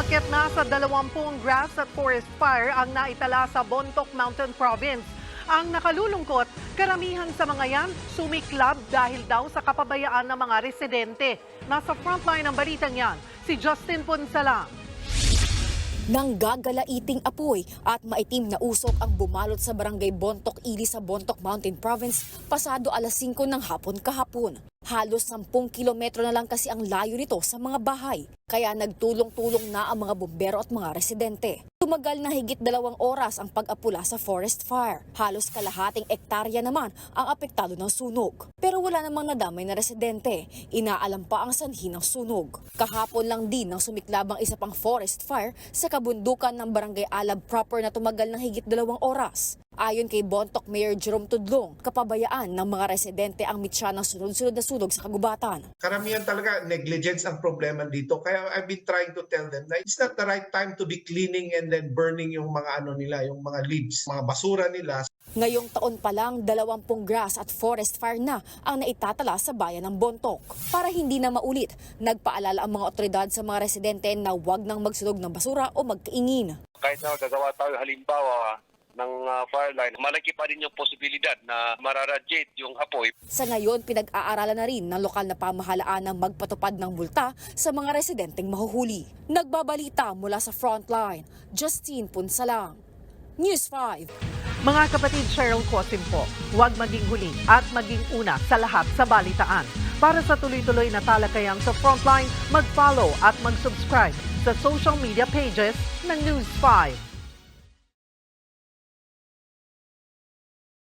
Umaakyat na sa 20 grass at forest fire ang naitala sa Bontoc Mountain Province. Ang nakalulungkot, karamihan sa mga yan sumiklab dahil daw sa kapabayaan ng mga residente. Nasa frontline ng balitang yan, si Justin Punsalang. Nang gagalaiting apoy at maitim na usok ang bumalot sa barangay Bontoc Ili sa Bontoc Mountain Province pasado alas 5 ng hapon kahapon. Halos 10 kilometro na lang kasi ang layo nito sa mga bahay. Kaya nagtulong-tulong na ang mga bumbero at mga residente. Tumagal na higit 2 oras ang pag-apula sa forest fire. Halos kalahating ektarya naman ang apektado ng sunog. Pero wala namang nadamay na residente. Inaalam pa ang sanhi ng sunog. Kahapon lang din nang sumiklab ang isa pang forest fire sa kabundukan ng Barangay Alab proper na tumagal ng higit 2 oras. Ayon kay Bontoc Mayor Jerome Tudlong, kapabayaan ng mga residente ang mitya ng sunod-sunod na sunog sa kagubatan. Karamihan talaga negligence ang problema dito. Kaya I've been trying to tell them na it's not the right time to be cleaning and then burning yung mga yung mga leaves, mga basura nila. Ngayong taon pa lang, 20 grass at forest fire na ang naitatala sa bayan ng Bontoc. Para hindi na maulit, nagpaalala ang mga otoridad sa mga residente na huwag nang magsunog ng basura o magkaingin. Kahit na gagawa tayo halimbawa ng fire line, malaki pa rin yung posibilidad na mararadiate yung apoy. Sa ngayon, pinag-aaralan na rin ng lokal na pamahalaan ng magpatupad ng multa sa mga residenteng mahuhuli. Nagbabalita mula sa frontline, Justine Punsalang, News 5. Mga kapatid, Cheryl Cosim po, huwag maging huli at maging una sa lahat sa balitaan. Para sa tuloy-tuloy na talakayang sa Frontline, mag-follow at mag-subscribe sa social media pages ng News 5.